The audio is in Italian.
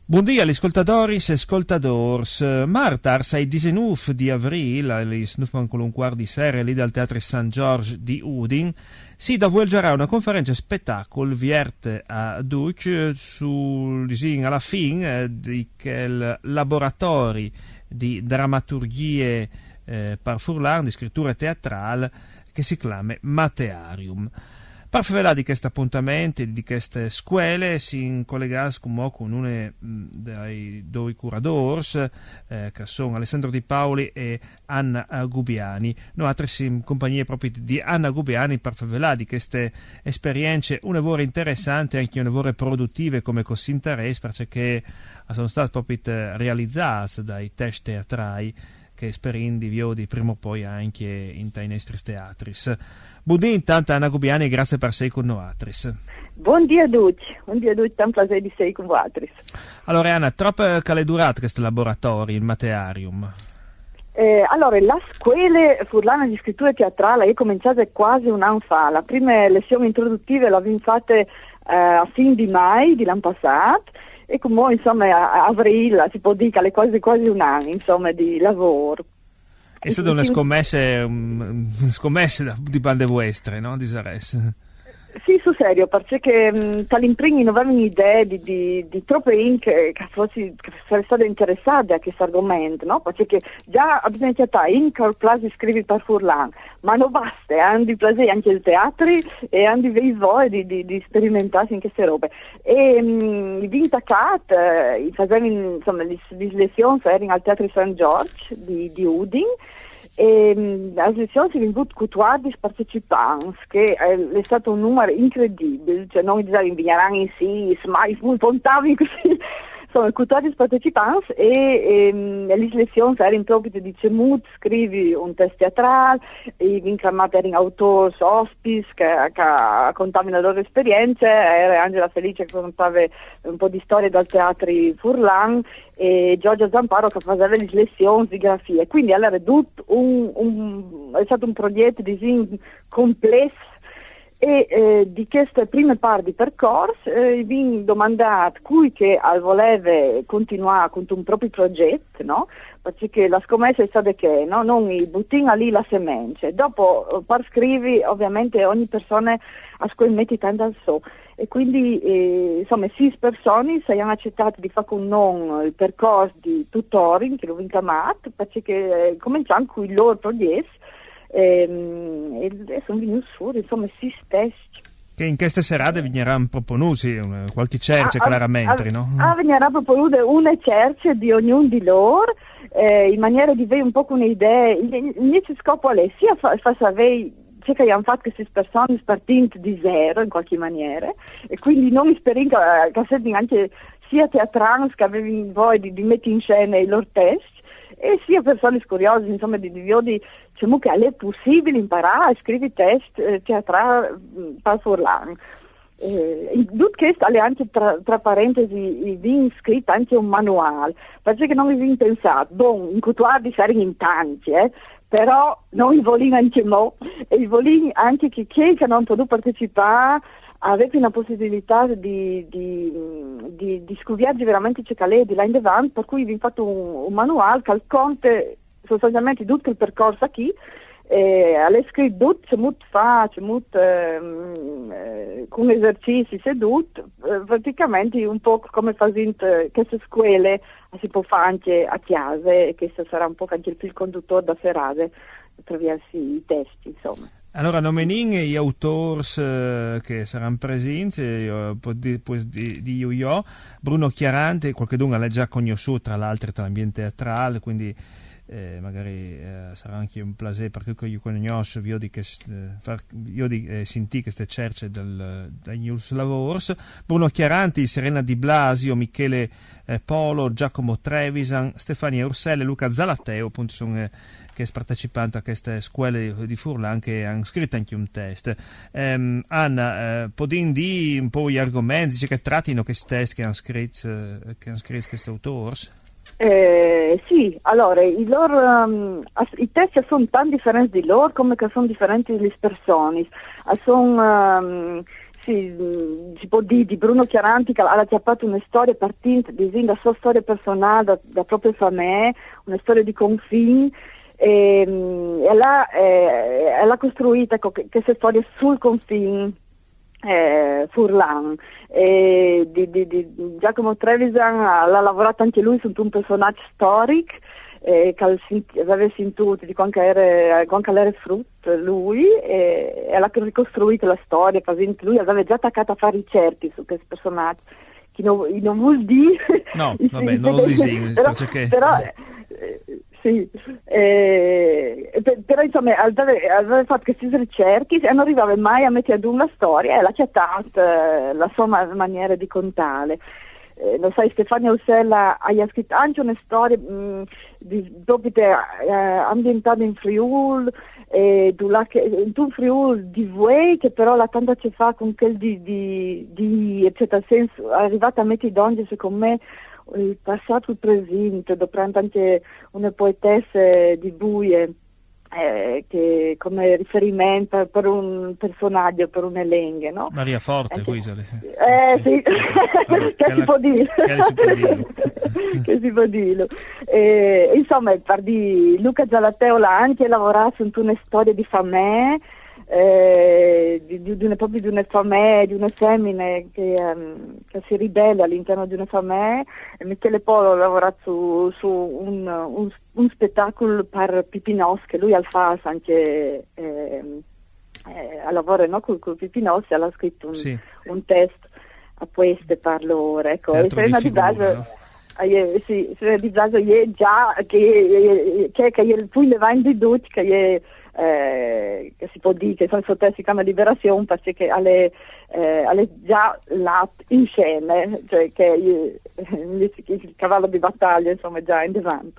Buongiorno agli ascoltatori e ascoltadors. Martar, sei 19 di aprile, alle 9:15 di sera, lì dal Teatro San Giorgio di Udin, si svolgerà una conferenza spettacolo vierte a Duc alla fine di quel laboratori di drammaturgie per Furlan, di scrittura teatrale, che si chiama Matearium. Per favela di questo appuntamento, di queste scuole, si collega con uno dei due curatori, che sono Alessandro Di Paoli e Anna Gubiani. Noi altri in compagnia proprio di Anna Gubiani per favela di queste esperienze, un lavoro interessante, anche un lavoro produttivo come così interesse, perché sono state proprio realizzate dai test teatrali che sperindi di prima o poi anche in tai nostri teatris. Buongiorno intanto Anna Gubiani e grazie per sei con noi. Buongiorno a tutti, tanto piacere di sei con voi. Allora Anna, troppo che è durato questo laboratorio, il Matearium? Allora, la scuola furlana di scrittura teatrale è cominciata quasi un anno fa. Le prime lezioni introduttive le abbiamo fatte a fine di mai di l'anno passato. E come insomma a aprile si può dire che le cose quasi un anno insomma di lavoro. È stata una scommessa di bande vostre, no? Di Sares. Sì, sul serio, perché dall'imprigno non avevamo idea di troppe che sarebbero state interessate a questo argomento, no? Perché già abbiamo iniziato in Plasi scrivi per Furlan, ma non basta, hanno di piacere anche il teatro e hanno di voglia di sperimentarsi in queste robe. E in Tacat, facevamo insomma le lezioni erano al Teatro San Giorgio di Udin. E la lezione si è venuta con 14 partecipanti, che è stato un numero incredibile, cioè non vigneranno in sì, ma contavi così, sono 14 partecipanti e le lezioni erano proprio di Cemut, scrivi un testo teatrale, i vinclamati erano autori, ospiti che contavano le loro esperienze, era Angela Felice che contava un po' di storie dal teatro Furlan, e Giorgio Zamparo che faceva le lezioni di grafia. Quindi allora è stato un progetto di complesso e di queste prime parti di percorso vi domandato cui che voleva continuare con un proprio progetto, no? Perché la scommessa è stata che non buttiamo lì la semente, dopo per scrivere ovviamente ogni persona a cui mette tanto al so. E quindi insomma 6 persone si hanno accettato di fare con noi il percorso di tutoring che l'ho chiamato perché cominciamo con il loro progetto e sono venuti fuori insomma 6 testi. Che in queste serate vigneranno proponuti qualche cerce chiaramente, no? Vignerà proponuta una cerce di ognuno di loro in maniera di avere un po' un'idea. Il mio scopo è sia far sapere che abbiamo fatto queste persone partendo di zero in qualche maniera e quindi non speriamo che siano anche sia teatrani che avevano voglia di mettere in scena i loro testi e sia persone curiose insomma di diciamo che è possibile imparare a scrivere testi teatrali per Furlan. In tutto questo è anche tra parentesi vi scritto anche un manuale perché non vi pensato in culturali saranno in tanti però noi vogliamo anche e vogliamo anche che chi non può partecipare avete una possibilità di scoviarci veramente ciò che è di là in avanti, per cui vi ho fatto un manuale che conta sostanzialmente tutto il percorso qui alle scritto tutto, con esercizi seduti, praticamente un po' come facendo queste scuole si può fare anche a chiesa e questo sarà un po' anche il fil conduttore da serate attraverso i testi insomma. Allora, nomenin gli autori che saranno presenti, di io, Bruno Chiarante, qualcuno l'ha già conosciuto tra l'altro tra l'ambiente teatrale, quindi magari sarà anche un piacere perché io conosco, io di sentire queste cerce dai news lavors. Bruno Chiaranti, Serena Di Blasio, Michele Polo, Giacomo Trevisan, Stefania Urselle, Luca Zalateo, appunto sono che è partecipante a queste scuole di Furlan che hanno scritto anche un test. Anna, podin di un po' gli argomenti che trattino questi test che hanno scritto questi autori? Sì, allora i testi sono tanto differenti di loro come che sono differenti le persone. si può dire di Bruno Chiaranti che ha fatto una storia partita da sua storia personale, da proprio famiglia, una storia di confini, e l'ha costruita questa storia sul confine Furlan. Di Giacomo Trevisan l'ha lavorato anche lui su un personaggio storico, che aveva sentito di quando era frutto lui, e l'ha ricostruito la storia, lui aveva già attaccato a fare ricerche su questo personaggio, che non vuol dire... No, vabbè, non lo disegno, però sì, però insomma aveva fatto queste ricerche e non arrivava mai a mettere ad una storia, e l'ha chattato la sua maniera di contare. Lo sai, Stefania Ussella ha scritto anche una storia ambientata in Friuli, un Friuli di Vuei, che però la tanta ci fa con quel di eccetera senso, è arrivata a mettere donne secondo me il passato e il presente, dopo anche una poetessa di Buie, che come riferimento per un personaggio, per un elenco, no? Maria Forte, qui sì, che si può dire. Che si può dire. Insomma, per di Luca Gialateo l'ha anche lavorato su una storia di famiglia, proprio di una famiglia, di una femmina che si ribella all'interno di una famiglia, e Michele Polo ha lavorato su un spettacolo per Pipinos, che lui al FAS anche a lavoro, no, con Pipinos, e ha scritto un testo a questo per loro, ecco. E Serena Di Blasio, sì, Serena Di Blasio è già che poi le va in dedotto che si può dire che sono sotto si chiama Liberazione, perché alle già là in scena, cioè che il cavallo di battaglia insomma è già in davanti.